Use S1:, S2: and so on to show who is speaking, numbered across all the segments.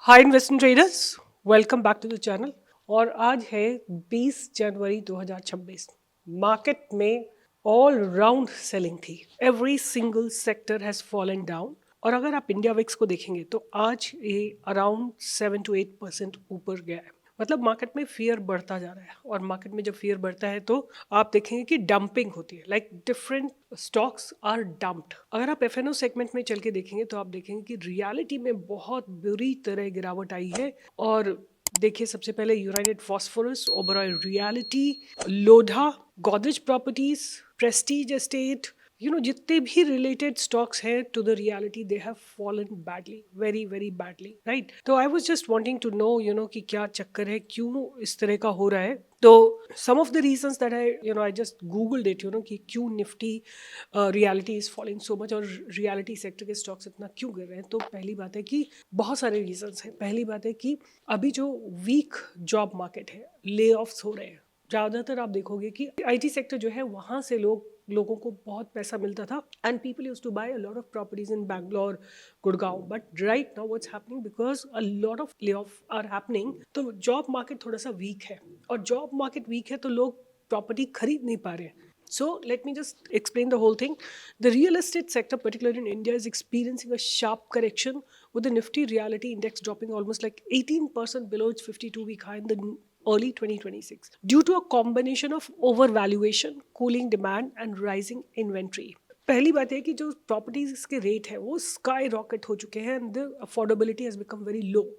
S1: Hi investment traders, welcome back to the channel. और आज है 20 जनवरी 2026। मार्केट में ऑल राउंड सेलिंग थी। Every single sector has fallen down. और अगर आप इंडिया विक्स को देखेंगे तो आज ये अराउंड 7 to 8% ऊपर गया है। मतलब मार्केट में फियर बढ़ता जा रहा है, और मार्केट में जब फियर बढ़ता है तो आप देखेंगे कि डंपिंग होती है, like different stocks are dumped. अगर आप एफएनओ सेगमेंट में चल के देखेंगे तो आप देखेंगे कि रियलिटी में बहुत बुरी तरह गिरावट आई है। और देखिए, सबसे पहले United Phosphorus, Oberoi Realty, Lodha, Godrej Properties, Prestige Estate, जितने भी रिलेटेड स्टॉक्स हैं to the realty, they have fallen badly, very very badly, right. तो I was just wanting to know कि क्या चक्कर है, क्यों इस तरह का हो रहा है। तो some of the reasons that I just googled it, कि क्यों Nifty Realty is falling so much, और रियलिटी सेक्टर के स्टॉक्स इतना क्यों गिर रहे हैं। तो पहली बात है कि बहुत सारे रीजंस हैं। पहली बात है कि अभी जो वीक जॉब मार्केट है, ले ऑफ्स हो रहे हैं। ज़्यादातर आप देखोगे कि आईटी सेक्टर जो है, वहाँ से लोगों को बहुत पैसा मिलता था, and people used to buy a lot of properties in Bangalore, Gurgaon. But right now what's happening, because a lot of lay off are happening, तो जॉब मार्केट थोड़ा सा वीक है। और जॉब मार्केट वीक है तो लोग प्रॉपर्टी खरीद नहीं पा रहे हैं। So let me just explain the whole thing. The real estate sector, particularly in India, is experiencing a sharp correction, with the Nifty Realty Index dropping almost like 18% below its 52-week high in the early 2026 due to a combination of overvaluation, cooling demand, and rising inventory. पहली बात है कि जो properties के rate है वो sky rocket हो चुके हैं, and the affordability has become very low.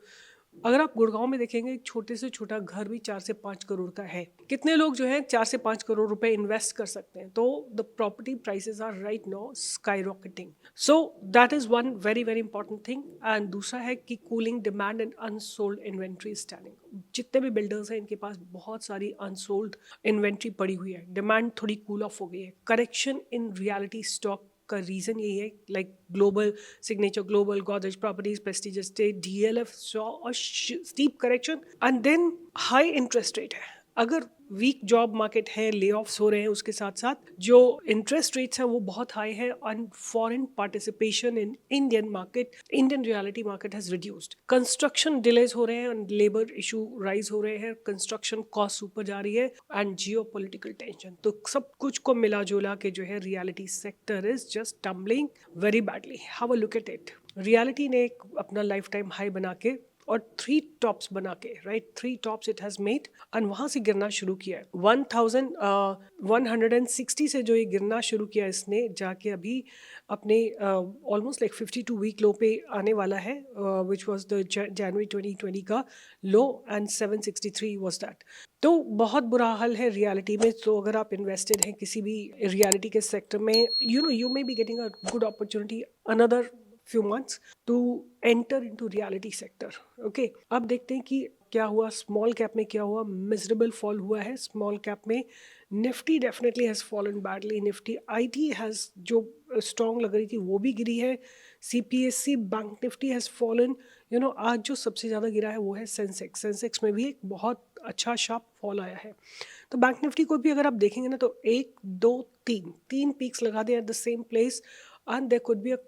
S1: अगर आप गुड़गांव में देखेंगे, एक छोटे से छोटा घर भी 4 से 5 करोड़ का है। कितने लोग जो है 4 से 5 करोड़ रुपए इन्वेस्ट कर सकते हैं। तो the property prices are right now skyrocketing. So that is one very very important thing. And दूसरा है कि cooling demand and unsold inventory standing. जितने भी बिल्डर्स हैं, इनके पास बहुत सारी अनसोल्ड इन्वेंट्री पड़ी हुई है। डिमांड थोड़ी कूल ऑफ हो गई है। करेक्शन इन रियलिटी स्टॉक का रीजन यही है, like global Signature Global, Godrej Properties, Prestige Estate, DLF saw a steep correction, and then high interest rate है। अगर वीक जॉब मार्केट है, ले ऑफ्स हो रहे हैं, उसके साथ साथ जो इंटरेस्ट रेट्स हैं वो बहुत हाई है, and foreign participation in Indian market, Indian reality market has reduced. Construction delays हो रहे हैं, एंड लेबर इशू राइज हो रहे हैं, कंस्ट्रक्शन कॉस्ट ऊपर जा रही है, एंड जियो पोलिटिकल टेंशन। तो सब कुछ को मिला जुला के जो है, reality sector is just tumbling very badly. Have a look at it. Reality ने एक अपना लाइफ टाइम हाई बना के और 3 टॉप्स बना के, right, 3 tops it has made, and वहां से गिरना शुरू किया है। 1160 से जो ये गिरना शुरू किया इसने, जाके अभी अपने ऑलमोस्ट लाइक 52 वीक लो पे आने वाला है, विच वाज द जनवरी 2020 का लो, एंड 763 वाज दैट। तो बहुत बुरा हाल है रियलिटी में। तो अगर आप इन्वेस्टेड हैं किसी भी रियलिटी के सेक्टर में, you may be getting a good opportunity another few months to enter into reality sector. Okay, अब देखते हैं कि क्या हुआ स्मॉल कैप में। क्या हुआ, मिजरेबल फॉल हुआ है स्मॉल कैप में। Nifty definitely has fallen badly. Nifty IT has, जो स्ट्रॉन्ग लग रही थी वो भी गिरी है। CPSC, bank Nifty has fallen. आज जो सबसे ज़्यादा गिरा है वो है सेंसेक्स। सेंसेक्स में भी एक बहुत अच्छा शार्प फॉल आया है। तो बैंक निफ्टी को भी अगर आप देखेंगे ना, तो 1 2 3 पीक्स लगा they at the same place, and there could be a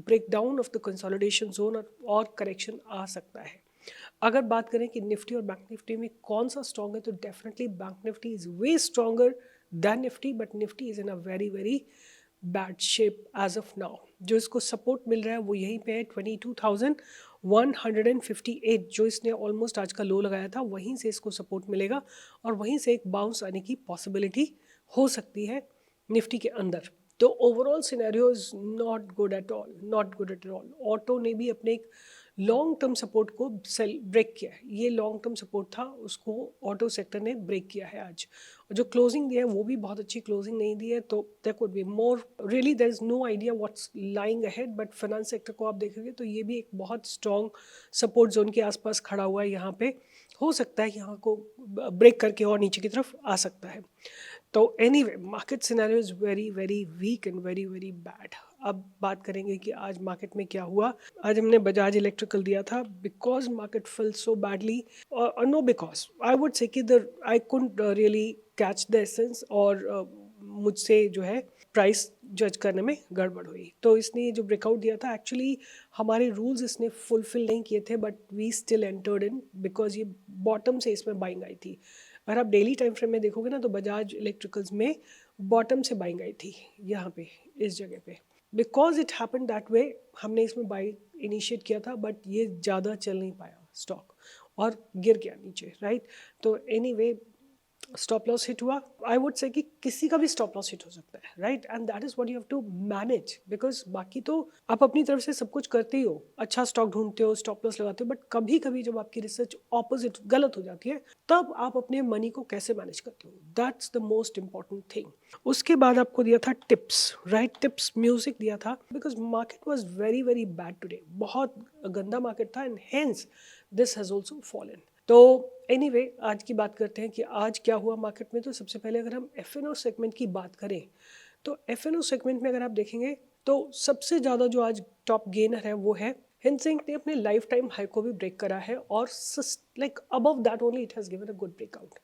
S1: breakdown of the consolidation zone, और करेक्शन आ सकता है। अगर बात करें कि निफ्टी और बैंक निफ्टी में कौन सा स्ट्रॉन्ग है, तो definitely Bank Nifty is way stronger than Nifty, but Nifty is in a very very bad shape as of now. जो इसको सपोर्ट मिल रहा है वो यहीं पे है, 22,158, जो इसने ऑलमोस्ट आज का लो लगाया था, वहीं से इसको सपोर्ट मिलेगा, और वहीं से एक बाउंस आने की पॉसिबिलिटी हो सकती है निफ्टी के अंदर। तो overall scenario is not good at all, not good at all. Auto ने भी अपने एक लॉन्ग टर्म सपोर्ट को सेल ब्रेक किया है। ये लॉन्ग टर्म सपोर्ट था, उसको ऑटो सेक्टर ने ब्रेक किया है आज। और जो क्लोजिंग दी है वो भी बहुत अच्छी क्लोजिंग नहीं दी है। तो there could be more, really there is no idea what's lying ahead, but finance sector को आप देखेंगे तो ये भी एक बहुत स्ट्रॉन्ग सपोर्ट जोन के आसपास खड़ा हुआ है। यहाँ पे हो सकता है यहाँ को ब्रेक करके और नीचे की तरफ आ सकता है। तो anyway, market scenario is very very weak and very very bad. अब बात करेंगे कि आज मार्केट में क्या हुआ। आज हमने बजाज इलेक्ट्रिकल दिया था, because market fell so badly, और no because I would say कि I couldn't really catch the essence, और मुझसे जो है प्राइस जज करने में गड़बड़ हुई। तो इसने जो ब्रेकआउट दिया था, एक्चुअली हमारे रूल्स इसने फुलफिल नहीं किए थे, but we still entered in because ये बॉटम से इसमें बाइंग आई थी। अगर आप डेली टाइम फ्रेम में देखोगे ना, तो बजाज इलेक्ट्रिकल्स में बॉटम से बाइंग आई थी यहाँ पे, इस जगह पे। Because it happen that way, हमने इसमें बाई इनिशिएट किया था, बट ये ज़्यादा चल नहीं पाया स्टॉक और गिर गया नीचे, राइट। तो एनीवे, स्टॉप लॉस हिट हुआ। आई वुड से कि किसी का भी स्टॉप लॉस हिट हो सकता है, right, and that is what you have to manage. Because बाकी तो आप अपनी तरफ से सब कुछ करते ही हो, अच्छा स्टॉक ढूंढते हो, स्टॉप लॉस लगाते हो, बट कभी कभी जब आपकी रिसर्च ऑपोजिट गलत हो जाती है, तब आप अपने मनी को कैसे मैनेज करते हो, that's the most important thing. उसके बाद आपको दिया था टिप्स, राइट, टिप्स म्यूजिक दिया था, because market was very very bad today, बहुत गंदा मार्केट था, and hence this has also fallen. तो एनीवे, आज की बात करते हैं कि आज क्या हुआ मार्केट में। तो सबसे पहले अगर हम F&O सेगमेंट की बात करें, तो F&O सेगमेंट में अगर आप देखेंगे तो सबसे ज़्यादा जो आज टॉप गेनर है वो है हिंसिंग ने अपने लाइफ टाइम हाई को भी ब्रेक करा है, और like above that only it has given a good breakout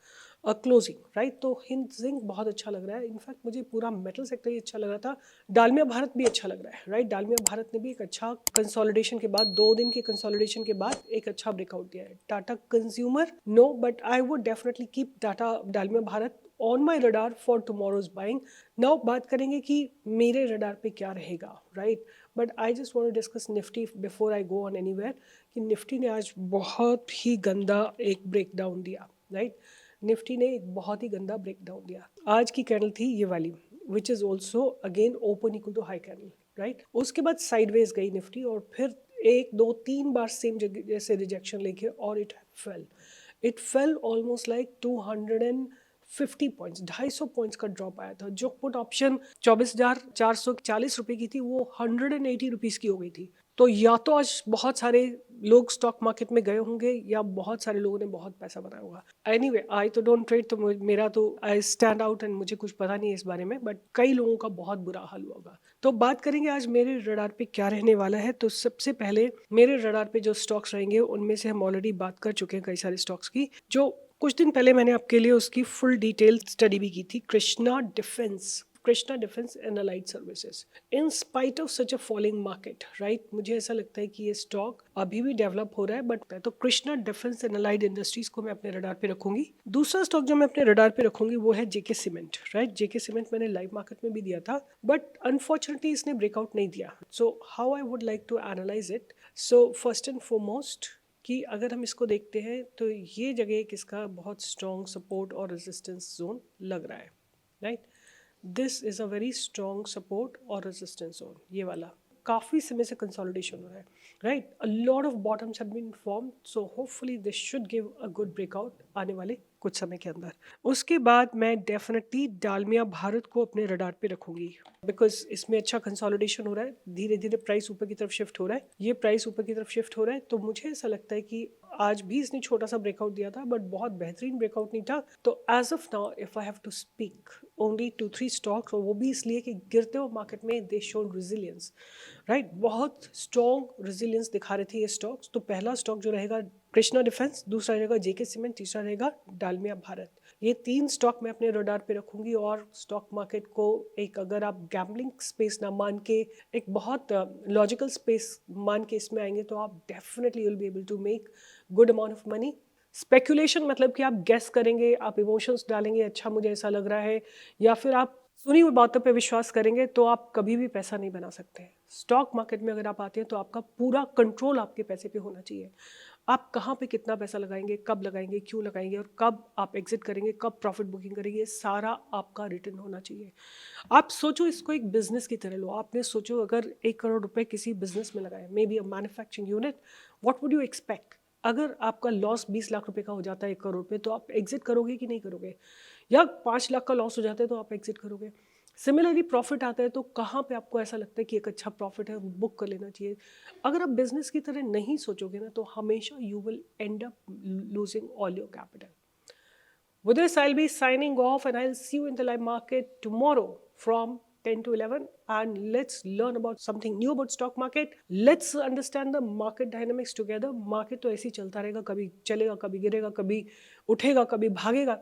S1: closing, right. तो हिंसिंग बहुत अच्छा लग रहा है, इनफैक्ट मुझे पूरा मेटल सेक्टर ही अच्छा लग रहा था। डालमिया भारत भी अच्छा लग रहा है, राइट। डालमिया भारत ने भी एक अच्छा कंसोलिडेशन के बाद, 2 दिन के कंसोलिडेशन के बाद एक अच्छा ब्रेकआउट दिया है। Tata consumer no, but I would definitely keep Tata Dalmia Bharat on my radar for tomorrow's buying. Now बात करेंगे कि मेरे रडार पे क्या रहेगा, right. But I just want to discuss Nifty before I go on anywhere, कि निफ्टी ने आज बहुत ही गंदा एक ब्रेकडाउन दिया, राइट। निफ्टी ने एक बहुत ही गंदा ब्रेकडाउन दिया। आज की कैंडल थी ये वाली, which is also again open equal to high candle, right. उसके बाद साइडवेज गई निफ्टी, और फिर 1 2 3 बार सेम जगह से रिजेक्शन लेके, और it fail almost like 250 points, 250 points का ड्रॉप आया था। जो पुट ऑप्शन 24,440 रुपये की थी, वो 180 रुपीज़ की हो गई थी। तो या तो आज बहुत सारे लोग स्टॉक मार्केट में गए होंगे, या बहुत सारे लोगों ने बहुत पैसा बनाया होगा। एनीवे, आई तो डोंट ट्रेड, तो मेरा तो आई स्टैंड आउट, एंड मुझे कुछ पता नहीं है इस बारे में, बट कई लोगों का बहुत बुरा हाल हुआ होगा। तो बात करेंगे आज मेरे रडार पे क्या रहने वाला है। तो सबसे पहले मेरे रडार पे जो स्टॉक्स रहेंगे, उनमें से हम ऑलरेडी बात कर चुके हैं कई सारे स्टॉक्स की। जो कुछ दिन पहले मैंने आपके लिए उसकी फुल डिटेल स्टडी भी की थी, Krishna defence and allied services. In spite of such a falling market, right, मुझे ऐसा लगता है कि ये स्टॉक अभी भी डेवलप हो रहा है, बट तो Krishna defence and allied industries को मैं अपने रडार पे रखूंगी। दूसरा स्टॉक जो मैं अपने रडार पे रखूंगी वो है जेके सीमेंट, राइट। जेके सीमेंट मैंने लाइव मार्केट में भी दिया था, बट अनफॉर्चुनेटली इसने ब्रेकआउट नहीं दिया। So how I would like to analyse it. So first and foremost, कि अगर हम इसको देखते हैं तो ये जगह एक इसका बहुत स्ट्रॉन्ग सपोर्ट और रेजिस्टेंस जोन लग रहा है, right. This is a very strong support और रेजिस्टेंस जोन, ये वाला काफ़ी समय से कंसोलिडेशन हो रहा है, right. A lot of bottoms have been form, so hopefully this should give a good breakout आने वाले कुछ समय के अंदर। उसके बाद मैं डेफिनेटली डालमिया भारत को अपने रडार पे रखूंगी, बिकॉज इसमें अच्छा कंसोलिडेशन हो रहा है, धीरे धीरे प्राइस ऊपर की तरफ शिफ्ट हो रहा है। ये प्राइस ऊपर की तरफ शिफ्ट हो रहा है, तो मुझे ऐसा लगता है कि आज भी इसने छोटा सा ब्रेकआउट दिया था, बट बहुत बेहतरीन ब्रेकआउट नहीं था। तो as of now if I have to speak only 2 3 stocks, और वो भी इसलिए कि गिरते हुए मार्केट में दे शोड रेजिलियंस, राइट, बहुत स्ट्रॉन्ग रेजिलियंस दिखा रहे थे ये स्टॉक्स। तो पहला स्टॉक जो रहेगा कृष्णा डिफेंस, दूसरा रहेगा जेके सीमेंट, तीसरा रहेगा डालमिया भारत। ये 3 स्टॉक मैं अपने रडार पे रखूंगी। और स्टॉक मार्केट को एक, अगर आप गैम्बलिंग स्पेस ना मान के, एक बहुत लॉजिकल स्पेस मान के इसमें आएंगे, तो आप definitely will be able to make good amount of money. Speculation मतलब कि आप गेस करेंगे, आप इमोशंस डालेंगे, अच्छा मुझे ऐसा लग रहा है, या फिर आप सुनी हुई बातों पे विश्वास करेंगे, तो आप कभी भी पैसा नहीं बना सकते। स्टॉक मार्केट में अगर आप आते हैं तो आपका पूरा कंट्रोल आपके पैसे पे होना चाहिए। आप कहाँ पे कितना पैसा लगाएंगे, कब लगाएंगे, क्यों लगाएंगे, और कब आप एग्जिट करेंगे, कब प्रॉफिट बुकिंग करेंगे, सारा आपका रिटर्न होना चाहिए। आप सोचो इसको एक बिजनेस की तरह लो। आपने सोचो अगर 1 करोड़ रुपए किसी बिजनेस में लगाए, may be a manufacturing unit, what would you expect. अगर आपका लॉस 20 लाख रुपए का हो जाता है 1 करोड़ पे, तो आप एग्जिट करोगे कि नहीं करोगे, या 5 लाख का लॉस हो जाता है तो आप एग्जिट करोगे। सिमिलरली प्रॉफिट आता है तो कहाँ पे आपको ऐसा लगता है कि एक अच्छा प्रॉफिट है, वो बुक कर लेना चाहिए। अगर आप बिजनेस की तरह नहीं सोचोगे ना, तो हमेशा you will and up losing all your capital. With this, I'll be signing off, and I'll see you in the live market tomorrow from 10 to 11, and let's learn about something new about stock market. Let's understand the market dynamics together. Market तो ऐसे ही चलता रहेगा, कभी चलेगा, कभी गिरेगा, कभी उठेगा, कभी भागेगा,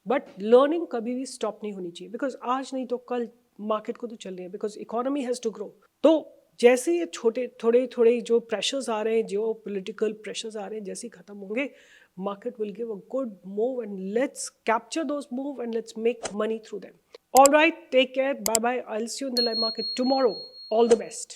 S1: बट लर्निंग कभी भी स्टॉप नहीं होनी चाहिए, बिकॉज आज नहीं तो कल मार्केट को तो चलनी है, because economy has to grow. तो जैसे ये छोटे थोड़े थोड़े जो प्रेशर्स आ रहे हैं, जियो पोलिटिकल प्रेशर्स आ रहे हैं, जैसे ही खत्म होंगे, market will give a good move, and let's capture those move and let's make money through them. All right, take care, bye bye. I'll see you in the live market tomorrow. All the best.